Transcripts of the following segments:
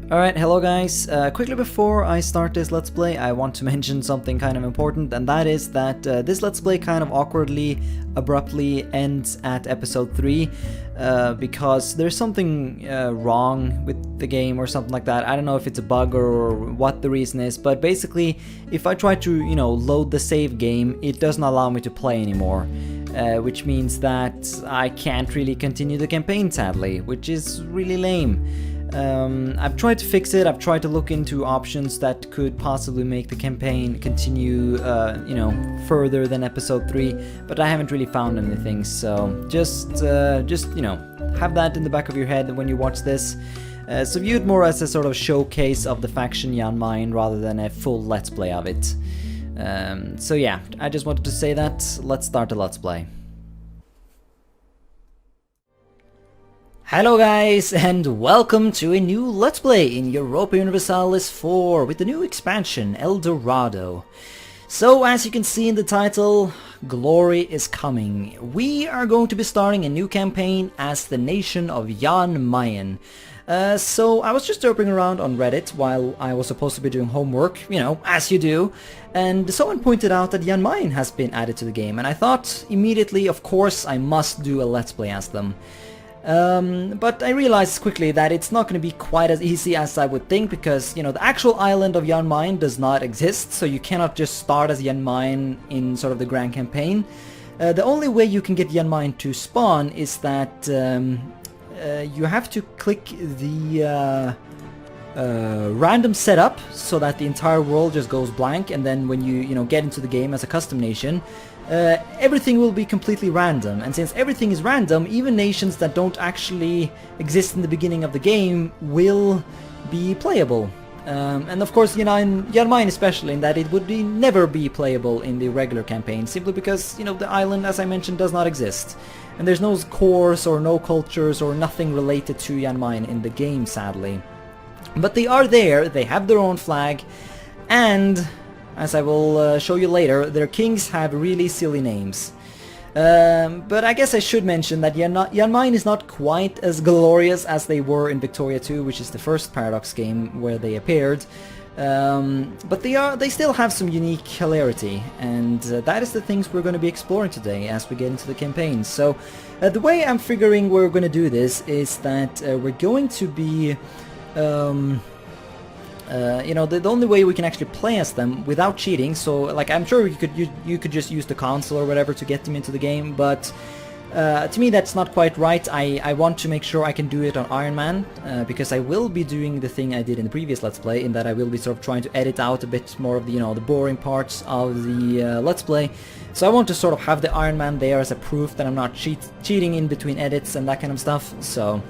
Alright, hello guys. Quickly before I start this Let's Play, I want to mention something kind of important, and that is that this Let's Play kind of awkwardly, abruptly ends at episode 3 because there's something wrong with the game or something like that. I don't know if it's a bug or what the reason is, but basically if I try to, load the save game, it doesn't allow me to play anymore. Which means that I can't really continue the campaign, sadly, which is really lame. I've tried to fix it. I've tried to look into options that could possibly make the campaign continue, further than episode 3, but I haven't really found anything. So just have that in the back of your head when you watch this. So view it more as a sort of showcase of the faction Jan Mayen rather than a full Let's Play of it. So yeah, I just wanted to say that. Let's start the Let's Play. Hello guys, and welcome to a new Let's Play in Europa Universalis 4 with the new expansion, El Dorado. So as you can see in the title, glory is coming. We are going to be starting a new campaign as the nation of Jan Mayen. So I was just derping around on Reddit while I was supposed to be doing homework, as you do, and someone pointed out that Jan Mayen has been added to the game, and I thought immediately, of course, I must do a Let's Play as them. But I realized quickly that it's not going to be quite as easy as I would think, because, the actual island of Jan Mayen does not exist, so you cannot just start as Jan Mayen in sort of the grand campaign. The only way you can get Jan Mayen to spawn is that you have to click the random setup so that the entire world just goes blank, and then when you get into the game as a custom nation, everything will be completely random. And since everything is random, even nations that don't actually exist in the beginning of the game will be playable. And of course, Jan Mayen especially, in that it would never be playable in the regular campaign, simply because, the island, as I mentioned, does not exist. And there's no cores or no cultures or nothing related to Jan Mayen in the game, sadly. But they are there, they have their own flag, and as I will show you later, their kings have really silly names. But I guess I should mention that Jan Mayen is not quite as glorious as they were in Victoria 2, which is the first Paradox game where they appeared. But they still have some unique hilarity, and that is the things we're going to be exploring today as we get into the campaign. So the way I'm figuring we're going to do this is that we're going to be the only way we can actually play as them without cheating. So like, I'm sure you could just use the console or whatever to get them into the game, but to me that's not quite right. I want to make sure I can do it on Iron Man, because I will be doing the thing I did in the previous Let's Play, in that I will be sort of trying to edit out a bit more of the the boring parts of the Let's Play. So I want to sort of have the Iron Man there as a proof that I'm not cheating in between edits and that kind of stuff. So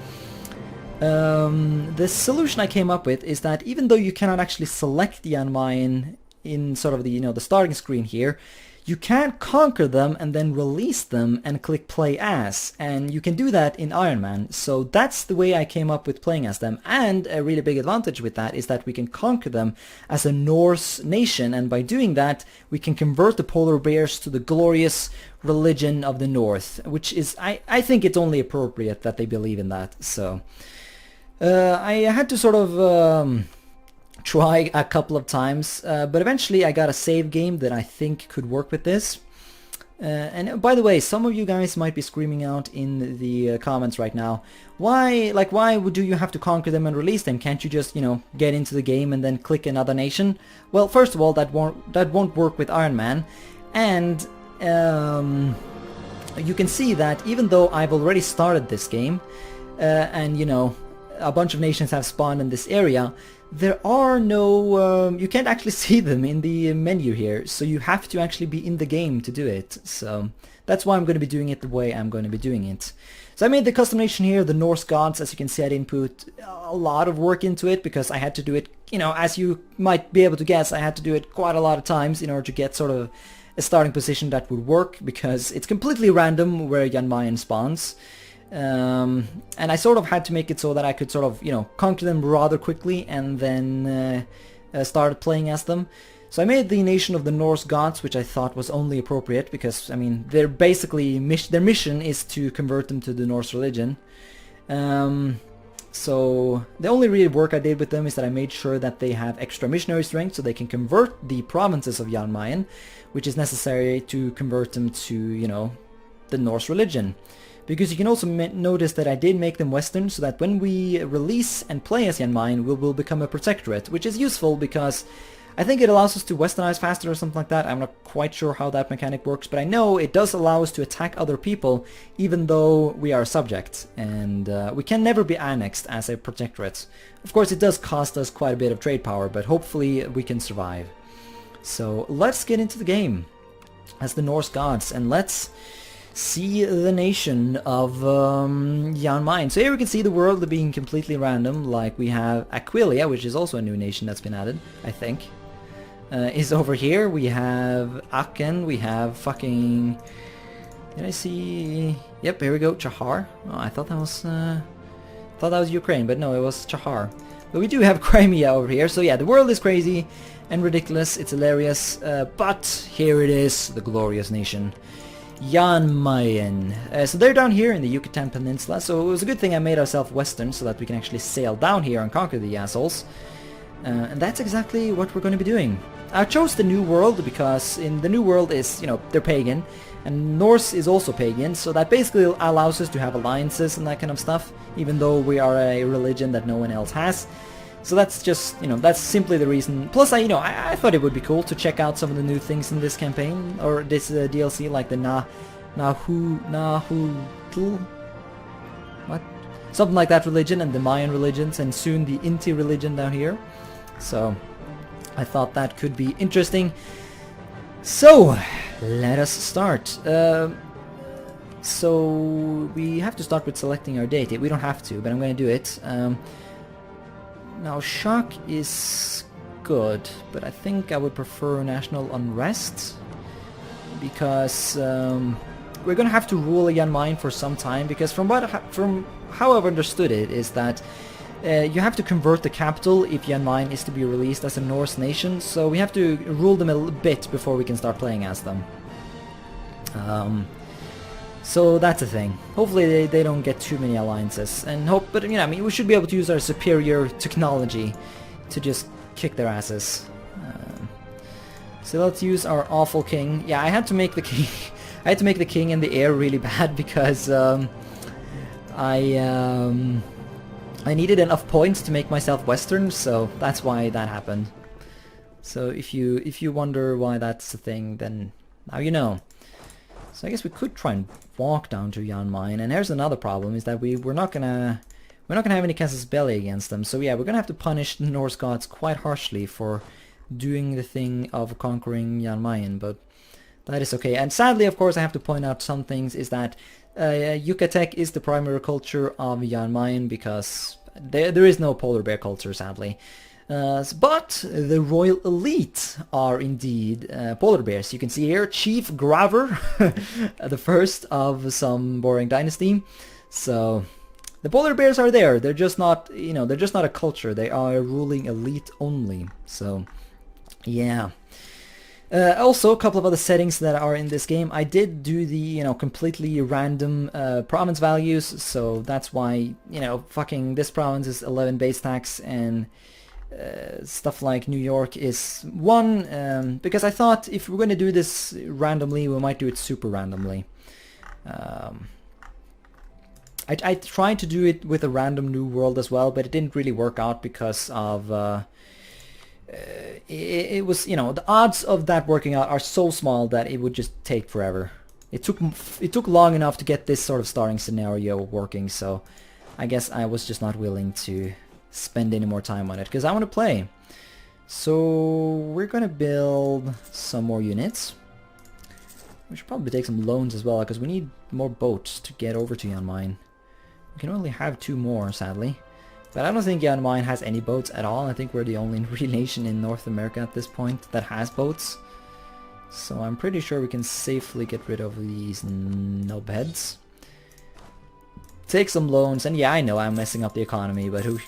the solution I came up with is that even though you cannot actually select Jan Mayen in sort of the the starting screen here, you can conquer them and then release them and click play as, and you can do that in Iron Man. So that's the way I came up with playing as them, and a really big advantage with that is that we can conquer them as a Norse nation, and by doing that we can convert the polar bears to the glorious religion of the North, which is, I think it's only appropriate that they believe in that. So I had to sort of try a couple of times, but eventually I got a save game that I think could work with this. And by the way, some of you guys might be screaming out in the comments right now, why do you have to conquer them and release them? Can't you just, get into the game and then click another nation? Well, first of all, that won't work with Iron Man, and you can see that even though I've already started this game, and a bunch of nations have spawned in this area, there are no, you can't actually see them in the menu here, so you have to actually be in the game to do it. So that's why I'm going to be doing it the way I'm going to be doing it. So I made the custom nation here, the Norse gods. As you can see, I didn't put a lot of work into it because I had to do it, as you might be able to guess, I had to do it quite a lot of times in order to get sort of a starting position that would work, because it's completely random where Jan Mayen spawns. And I sort of had to make it so that I could sort of, conquer them rather quickly and then started playing as them. So I made the nation of the Norse gods, which I thought was only appropriate because, they're basically, their mission is to convert them to the Norse religion. So the only real work I did with them is that I made sure that they have extra missionary strength so they can convert the provinces of Jan Mayen, which is necessary to convert them to, you know, the Norse religion. Because you can also notice that I did make them Western so that when we release and play as Jan Mayen, we will become a protectorate, which is useful because I think it allows us to westernize faster or something like that. I'm not quite sure how that mechanic works, but I know it does allow us to attack other people even though we are a subject, and we can never be annexed as a protectorate. Of course, it does cost us quite a bit of trade power, but hopefully we can survive. So let's get into the game as the Norse gods, and let's see the nation of Jan Mayen. So here we can see the world being completely random, like we have Aquilia, which is also a new nation that's been added, I think. Is over here. We have Aachen, we have fucking... Did I see... Yep, here we go, Chahar. Oh, I thought that was Ukraine, but no, it was Chahar. But we do have Crimea over here, so yeah, the world is crazy and ridiculous, it's hilarious, but here it is, the glorious nation. Jan Mayen. So they're down here in the Yucatan Peninsula, so it was a good thing I made ourselves Western so that we can actually sail down here and conquer the assholes. And that's exactly what we're going to be doing. I chose the New World because in the New World is, you know, they're pagan, and Norse is also pagan, so that basically allows us to have alliances and that kind of stuff, even though we are a religion that no one else has. So that's just, you know, that's simply the reason. Plus, I thought it would be cool to check out some of the new things in this campaign, or this DLC, like the what? Something like that religion, and the Mayan religions, and soon the Inti religion down here. So I thought that could be interesting. So let us start. So we have to start with selecting our deity. We don't have to, but I'm going to do it. Now shock is good, but I think I would prefer national unrest, because we're going to have to rule Jan Mayen for some time, because from how I've understood it is that you have to convert the capital if Jan Mayen is to be released as a Norse nation, so we have to rule them a bit before we can start playing as them. So that's the thing. Hopefully they don't get too many alliances, but you know, I mean, we should be able to use our superior technology to just kick their asses. So let's use our awful king. Yeah, I had to make the king. I had to make the king in the air really bad because I needed enough points to make myself Western, so that's why that happened. So if you wonder why that's the thing, then now you know. So I guess we could try and walk down to Jan Mayen, and here's another problem: is that we're not gonna have any casus belli against them. So yeah, we're gonna have to punish the Norse gods quite harshly for doing the thing of conquering Jan Mayen, but that is okay. And sadly, of course, I have to point out some things: is that Yucatec is the primary culture of Jan Mayen, because there is no polar bear culture, sadly. But the royal elite are indeed polar bears. You can see here Chief Graver, the first of some boring dynasty. So the polar bears are there. They're just not, you know, they're just not a culture. They are a ruling elite only. So yeah. Also, a couple of other settings that are in this game. I did do the, you know, completely random province values, so that's why, you know, fucking this province is 11 base tax, and stuff like New York is 1, because I thought if we're going to do this randomly, we might do it super randomly. I tried to do it with a random new world as well, but it didn't really work out because of... it was, you know, the odds of that working out are so small that it would just take forever. It took long enough to get this sort of starting scenario working, so I guess I was just not willing to spend any more time on it, because I want to play. So we're gonna build some more units. We should probably take some loans as well, because we need more boats to get over to Jan Mayen. We can only have 2 more, sadly. But I don't think Jan Mayen has any boats at all. I think we're the only real nation in North America at this point that has boats. So I'm pretty sure we can safely get rid of these knobheads. Take some loans, and yeah, I know I'm messing up the economy, but who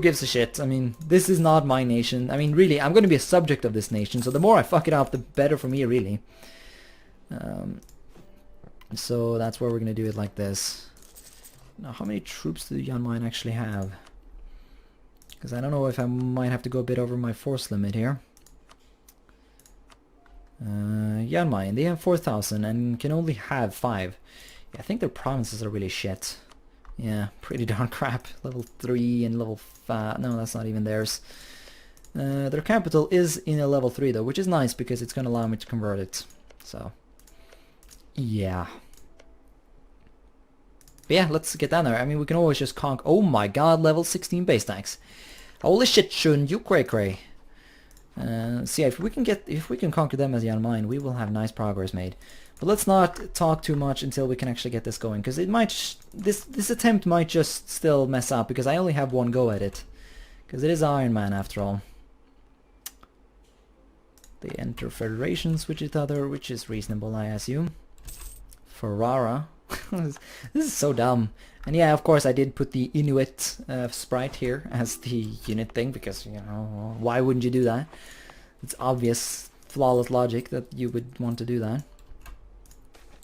gives a shit? I mean, this is not my nation. I mean, really, I'm going to be a subject of this nation, so the more I fuck it up, the better for me, really. So that's where we're going to do it like this. Now, how many troops do Jan Mayen actually have? Because I don't know if I might have to go a bit over my force limit here. Jan Mayen, they have 4,000 and can only have 5. Yeah, I think their provinces are really shit. Yeah, pretty darn crap. Level 3 and level 5. No, that's not even theirs. Their capital is in a level 3 though, which is nice because it's going to allow me to convert it. So, yeah. But yeah, let's get down there. I mean, we can always just conk. Oh my god, level 16 base tanks. Holy shit, shun you cray cray. So yeah, if we can conquer them as Jan Mayen, we will have nice progress made. But let's not talk too much until we can actually get this going, because it might this attempt might just still mess up because I only have one go at it, because it is Iron Man after all. They enter federations with each other, which is reasonable, I assume. Ferrara. This is so dumb. And yeah, of course I did put the Inuit sprite here as the unit thing, because, you know, why wouldn't you do that? It's obvious, flawless logic that you would want to do that.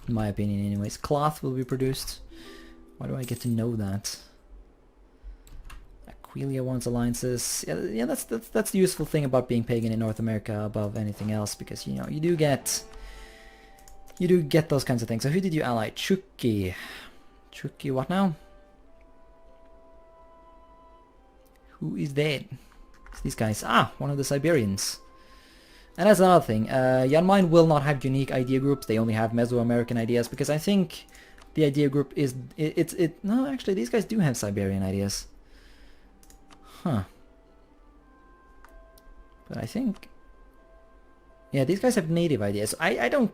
In my opinion anyways. Cloth will be produced. Why do I get to know that? Aquilia wants alliances. Yeah, that's the useful thing about being pagan in North America above anything else, because, you know, you do get those kinds of things. So who did you ally? Chucky. Chucky, what now? Who is that? It's these guys. Ah, one of the Siberians. And that's another thing. Jan Mayen will not have unique idea groups. They only have Mesoamerican ideas, because I think the idea group is no, actually these guys do have Siberian ideas. Huh. But I think, yeah, these guys have native ideas. I don't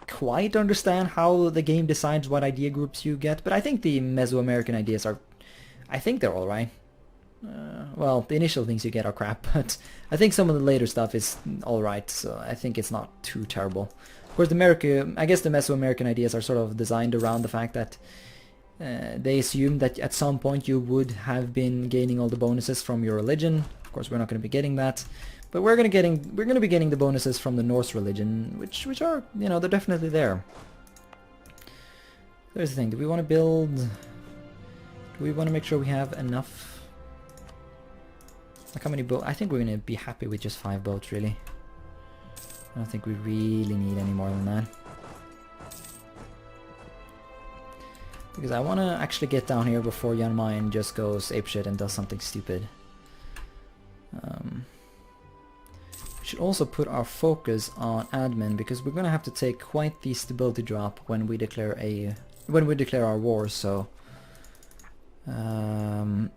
quite understand how the game decides what idea groups you get, but I think the Mesoamerican ideas are, I think they're alright. Well, the initial things you get are crap, but I think some of the later stuff is alright, so I think it's not too terrible. Of course, I guess the Mesoamerican ideas are sort of designed around the fact that they assume that at some point you would have been gaining all the bonuses from your religion. Of course, we're not going to be getting that. But we're going to be getting the bonuses from the Norse religion, which are, you know, they're definitely there. There's the thing. Do we want to build? Do we want to make sure we have enough? Like how many boats? I think we're going to be happy with just 5 boats, really. I don't think we really need any more than that. Because I want to actually get down here before Jan Mayen just goes apeshit and does something stupid. We should also put our focus on admin, because we're going to have to take quite the stability drop when we declare our war. So, what am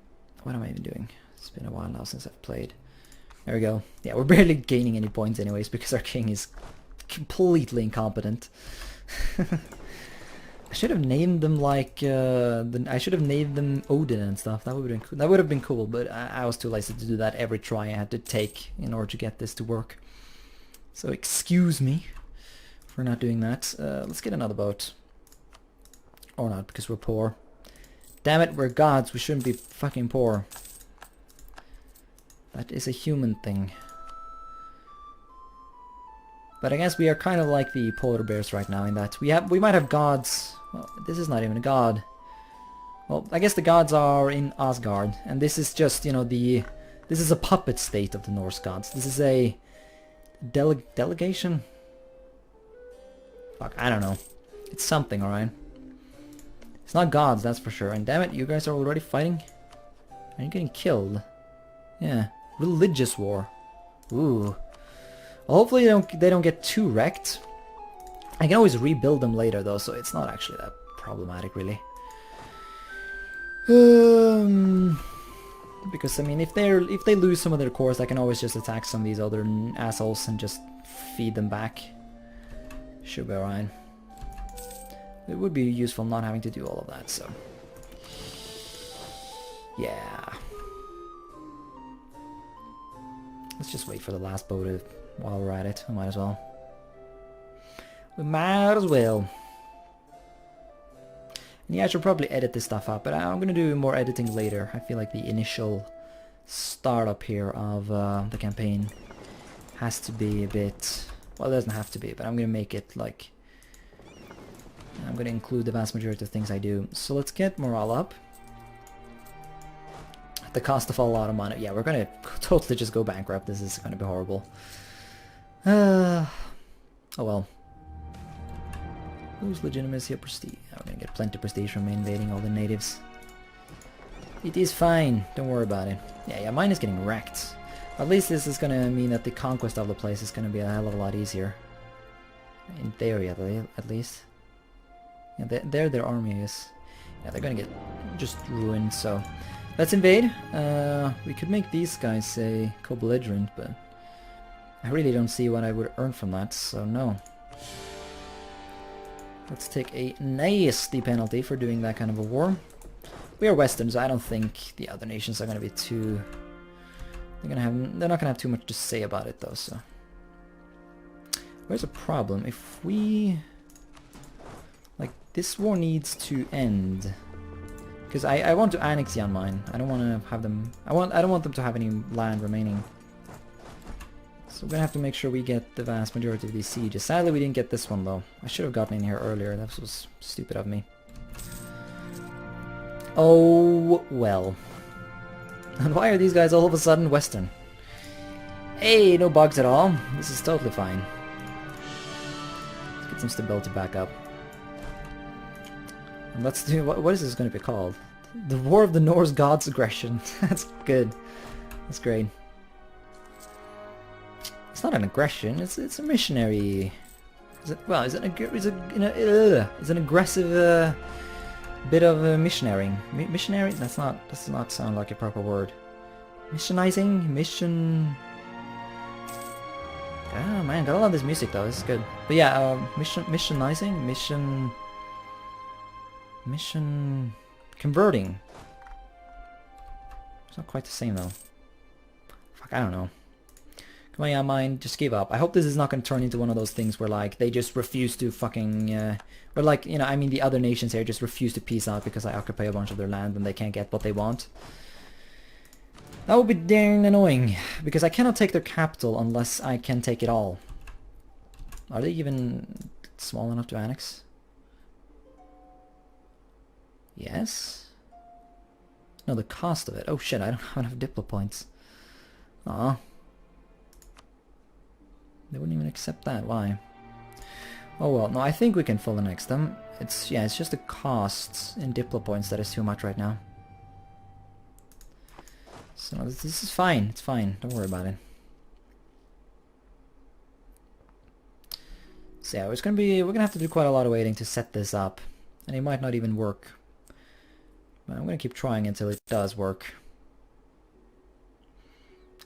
I even doing? It's been a while now since I've played. There we go. Yeah, we're barely gaining any points anyways, because our king is completely incompetent. I should have named them like I should have named them Odin and stuff. That would have been cool, but I was too lazy to do that every try I had to take in order to get this to work. So excuse me for not doing that. Let's get another boat. Or not, because we're poor. Damn it, we're gods. We shouldn't be fucking poor. That is a human thing. But I guess we are kind of like the polar bears right now in that we might have gods. Well, this is not even a god. Well, I guess the gods are in Asgard, and this is just, you know, this is a puppet state of the Norse gods. This is a delegation? Fuck, I don't know. It's something, alright? It's not gods, that's for sure. And damn it, you guys are already fighting? Are you getting killed? Yeah. Religious war. Ooh. Well, hopefully they don't get too wrecked. I can always rebuild them later though, so it's not actually that problematic really. Because I mean, if they lose some of their cores, I can always just attack some of these other assholes and just feed them back. Should be alright. It would be useful not having to do all of that, so yeah. Let's just wait for the last boat while we're at it. We might as well. We might as well. And yeah, I should probably edit this stuff up, but I'm going to do more editing later. I feel like the initial startup here of the campaign has to be a bit... Well, it doesn't have to be, but I'm going to make it like... I'm going to include the vast majority of things I do. So let's get morale up. the cost of a lot of money. Yeah, we're gonna totally just go bankrupt. This is gonna be horrible. Oh well. Whose legitimacy or prestige? I'm gonna get plenty of prestige from invading all the natives. It is fine. Don't worry about it. Yeah, mine is getting wrecked. At least this is gonna mean that the conquest of the place is gonna be a hell of a lot easier. In theory, at least. Yeah, there their army is. Yeah, they're gonna get just ruined, so... Let's invade. We could make these guys, say, co-belligerent, but... I really don't see what I would earn from that, so no. Let's take a nasty penalty for doing that kind of a war. We are Western, so I don't think the other nations are gonna be too... They're not gonna have too much to say about it, though, so... Where's the problem? If we... Like, this war needs to end. Because I want to annex Jan Mayen. I don't want to have them... I don't want them to have any land remaining. So we're gonna have to make sure we get the vast majority of these sieges. Sadly, we didn't get this one, though. I should have gotten in here earlier. That was stupid of me. Oh, well. And why are these guys all of a sudden Western? Hey, no bugs at all. This is totally fine. Let's get some stability back up. And let's do... What is this going to be called? The War of the Norse Gods Aggression. That's good. That's great. It's not an aggression. It's a missionary... Is it, well, is it an aggressive bit of missionarying? Missionary? Does not sound like a proper word. Missionizing? Mission... Oh man, got a lot of this music though. This is good. But yeah, missionizing, mission converting. It's not quite the same though. Fuck, I don't know. Come on, Jan Mayen, just give up. I hope this is not going to turn into one of those things where like they just refuse to fucking, or like, you know, I mean the other nations here just refuse to peace out because I occupy a bunch of their land and they can't get what they want. That would be dang annoying, because I cannot take their capital unless I can take it all. Are they even small enough to annex? Yes? No, the cost of it. Oh shit, I don't have enough Diplo points. Aw. They wouldn't even accept that, why? Oh well, no, I think we can full annex them. It's just the costs in Diplo points that is too much right now. So this is fine, it's fine, don't worry about it. So yeah, we're gonna have to do quite a lot of waiting to set this up. And it might not even work. But I'm gonna keep trying until it does work.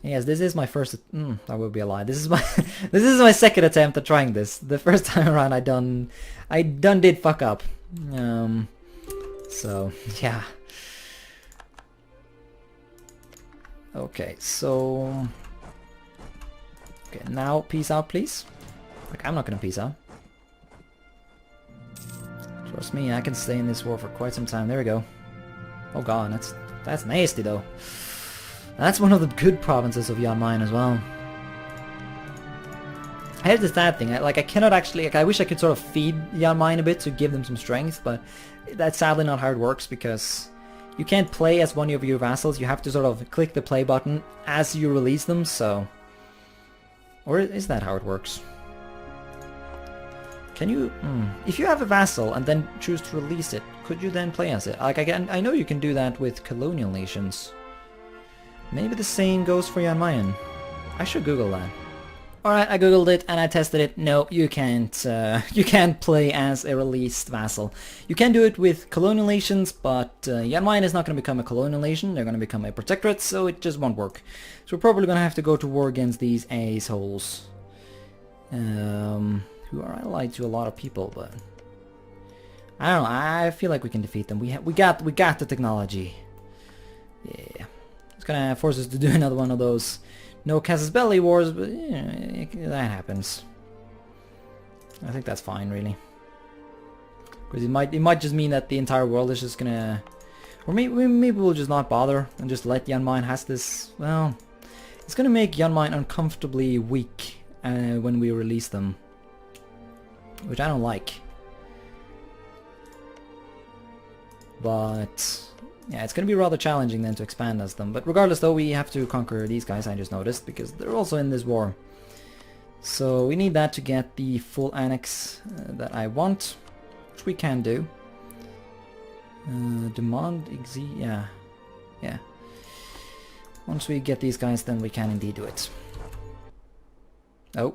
Yes, this is my first... that would be a lie. This is my second attempt at trying this. The first time around I did fuck up. So, yeah. Okay, so... Okay, now peace out, please. Like, I'm not gonna peace out. Trust me, I can stay in this war for quite some time. There we go. Oh god, that's nasty though. That's one of the good provinces of Jan Mayen as well. I have this sad thing, I cannot actually, like, I wish I could sort of feed Jan Mayen a bit to give them some strength, but that's sadly not how it works, because you can't play as one of your vassals, you have to sort of click the play button as you release them, so... Or is that how it works? Can you... If you have a vassal and then choose to release it, could you then play as it? Like, I know you can do that with colonial nations. Maybe the same goes for Jan Mayen. I should Google that. Alright, I googled it and I tested it. No, you can't play as a released vassal. You can do it with colonial nations, but Jan Mayen is not going to become a colonial nation. They're going to become a protectorate, so it just won't work. So we're probably going to have to go to war against these assholes. Who are allied to a lot of people, but... I don't know, I feel like we can defeat them. We got the technology. Yeah. It's gonna force us to do another one of those no Casus Belli wars, but yeah, that happens. I think that's fine, really. Because it might just mean that the entire world is just gonna... Or maybe we'll just not bother and just let Jan Mayen has this... Well, it's gonna make Jan Mayen uncomfortably weak when we release them. Which I don't like. But Yeah, it's going to be rather challenging then to expand as them. But regardless though, we have to conquer these guys, I just noticed, because they're also in this war. So we need that to get the full annex that I want, which we can do. Demand yeah. Yeah. Once we get these guys, then we can indeed do it. Oh.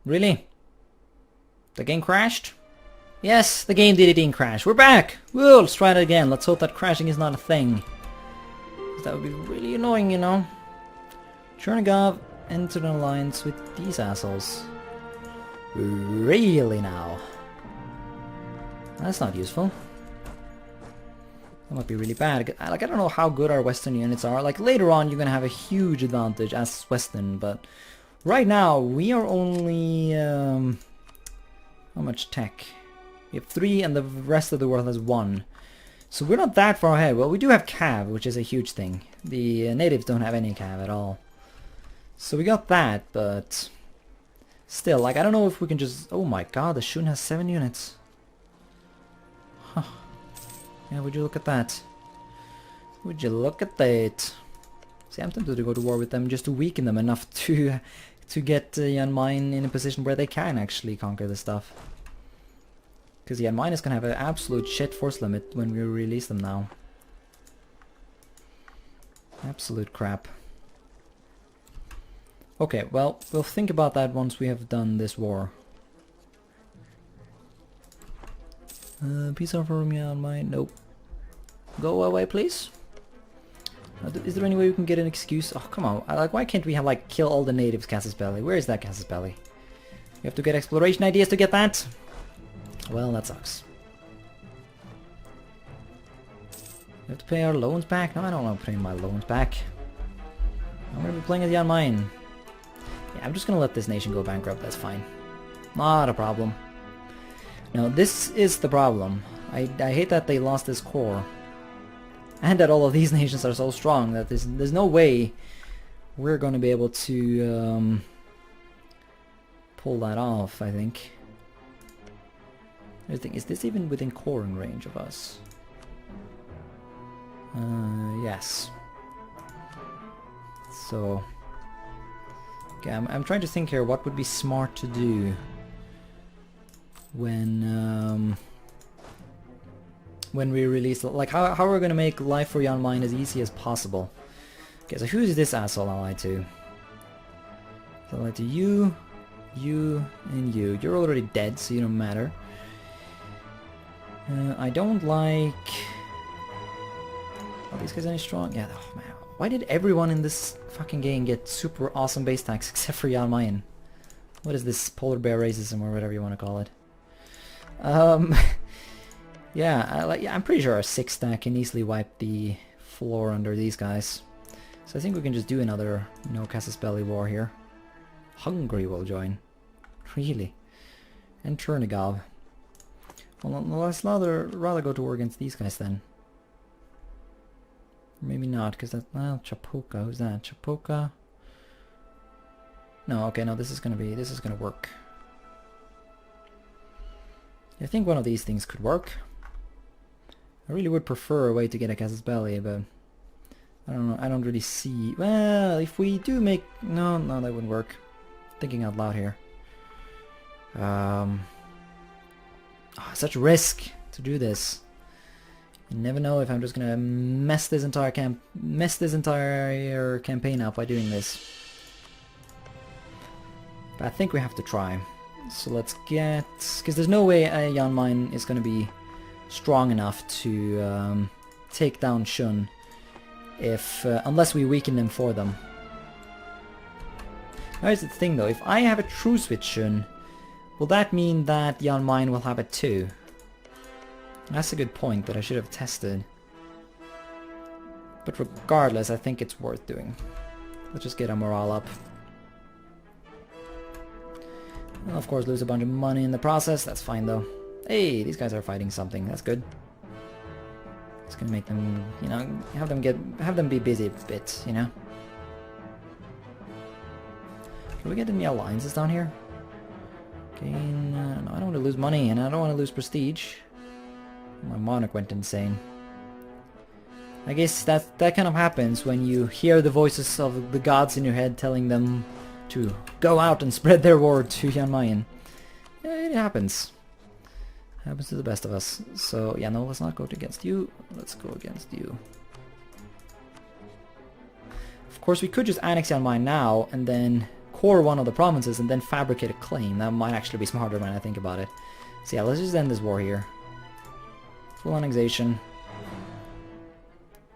Really? The game crashed? Yes, the game did indeed crash. We're back! Whoa, let's try it again. Let's hope that crashing is not a thing. That would be really annoying, you know. Chernigov entered an alliance with these assholes. Really now? That's not useful. That might be really bad. Like, I don't know how good our Western units are. Like, later on you're gonna have a huge advantage as Western, but right now we are only... how much tech? We have 3 and the rest of the world has 1. So we're not that far ahead. Well, we do have cav, which is a huge thing. The natives don't have any cav at all. So we got that, but... still, like, I don't know if we can just... oh my god, the Shun has 7 units. Huh. Yeah, would you look at that? Would you look at that? See, I'm tempted to go to war with them just to weaken them enough to get Jan Mayen in a position where they can actually conquer this stuff. Because Jan Mayen is going to have an absolute shit force limit when we release them now. Absolute crap. Okay, well, we'll think about that once we have done this war. Peace offer from Jan Mayen. Nope. Go away, please. Is there any way we can get an excuse? Oh, come on. Like, why can't we have, like, kill all the natives, Casus Belli? Where is that Casus Belli? We have to get exploration ideas to get that? Well, that sucks. We have to pay our loans back? No, I don't want to pay my loans back. I'm going to be playing as Jan Mayen. Yeah, I'm just going to let this nation go bankrupt. That's fine. Not a problem. No, this is the problem. I hate that they lost this core. And that all of these nations are so strong that there's no way we're going to be able to pull that off, I think. I think, is this even within coring range of us? Yes. So, okay, I'm trying to think here what would be smart to do when we release, like, how are we going to make life for Jan Mayen as easy as possible? Okay, so who is this asshole allied to? It's allied to you, you, and you. You're already dead, so you don't matter. I don't like... are these guys any strong? Yeah, oh man. Why did everyone in this fucking game get super awesome base tanks except for Jan Mayen? What is this, polar bear racism or whatever you want to call it? Yeah, I'm pretty sure our 6 stack can easily wipe the floor under these guys. So I think we can just do another, you know, Casus Belli war here. Hungary will join. Really? And Chernigov. Well, let's rather go to war against these guys then. Maybe not, because that... well, Chapoka, who's that? Chapoka? No, okay, no, this is gonna work. I think one of these things could work. I really would prefer a way to get a Casus Belli, but I don't know, I don't really see... well, if we do make... no, that wouldn't work. Thinking out loud here. Such risk to do this. You never know if I'm just gonna mess this entire campaign up by doing this. But I think we have to try. So let's get... because there's no way Jan Mayen is gonna be strong enough to take down Shun if unless we weaken them for them. Now here's the thing though, if I have a truce with Shun, will that mean that Jan Mayen will have it too? That's a good point that I should have tested. But regardless, I think it's worth doing. Let's just get our morale up. We'll of course lose a bunch of money in the process, that's fine though. Hey, these guys are fighting something, that's good. It's gonna make them, you know, have them be busy a bit, you know. Can we get any alliances down here? Okay, no, I don't want to lose money and I don't want to lose prestige. My monarch went insane. I guess that kind of happens when you hear the voices of the gods in your head telling them to go out and spread their word to Jan Mayen. Yeah, it happens. Happens to the best of us. So yeah, no, let's not go against you. Let's go against you. Of course, we could just annex Jan Mayen now and then core one of the provinces and then fabricate a claim. That might actually be smarter when I think about it. So yeah, let's just end this war here. Full annexation.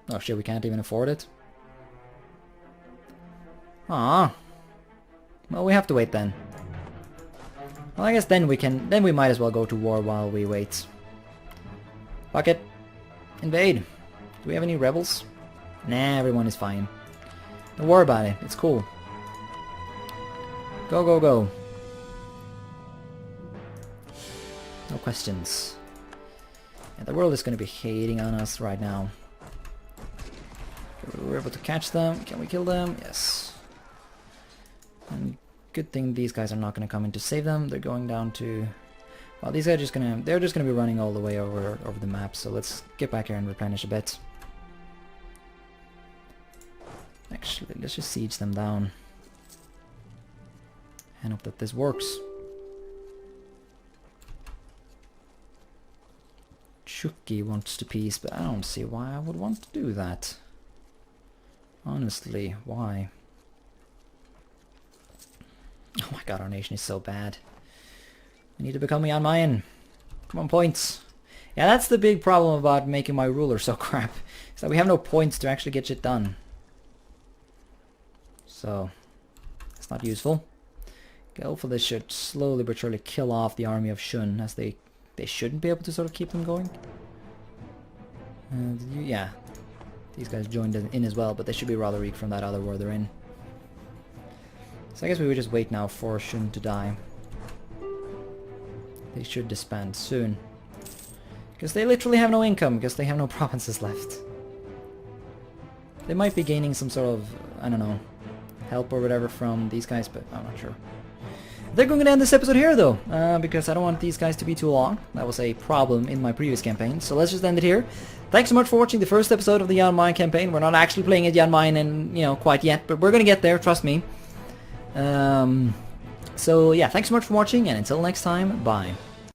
Oh shit, we can't even afford it. Ah. Well, we have to wait then. Well, I guess then we might as well go to war while we wait. Fuck it. Invade. Do we have any rebels? Nah, everyone is fine. Don't worry about it. It's cool. Go, go, go. No questions. Yeah, the world is going to be hating on us right now. Okay, we were able to catch them. Can we kill them? Yes. And good thing these guys are not going to come in to save them. They're going down to... Well, these guys are they're just going to be running all the way over the map. So let's get back here and replenish a bit. Actually, let's just siege them down. And hope that this works. Chucky wants to peace, but I don't see why I would want to do that. Honestly, why? Oh my god, our nation is so bad. I need to become Jan Mayen. Come on, points. Yeah, that's the big problem about making my ruler so crap. Is that we have no points to actually get shit done. So, it's not useful. Okay, hopefully this should slowly but surely kill off the army of Shun, as they shouldn't be able to sort of keep them going. Yeah, these guys joined in as well, but they should be rather weak from that other war they're in. So I guess we would just wait now for Shun to die. They should disband soon. Because they literally have no income, because they have no provinces left. They might be gaining some sort of, I don't know, help or whatever from these guys, but I'm not sure. They're going to end this episode here though, because I don't want these guys to be too long. That was a problem in my previous campaign, so let's just end it here. Thanks so much for watching the first episode of the Jan Mayen campaign. We're not actually playing at Jan Mayen and, you know, quite yet, but we're going to get there, trust me. So yeah, thanks so much for watching, and until next time, bye.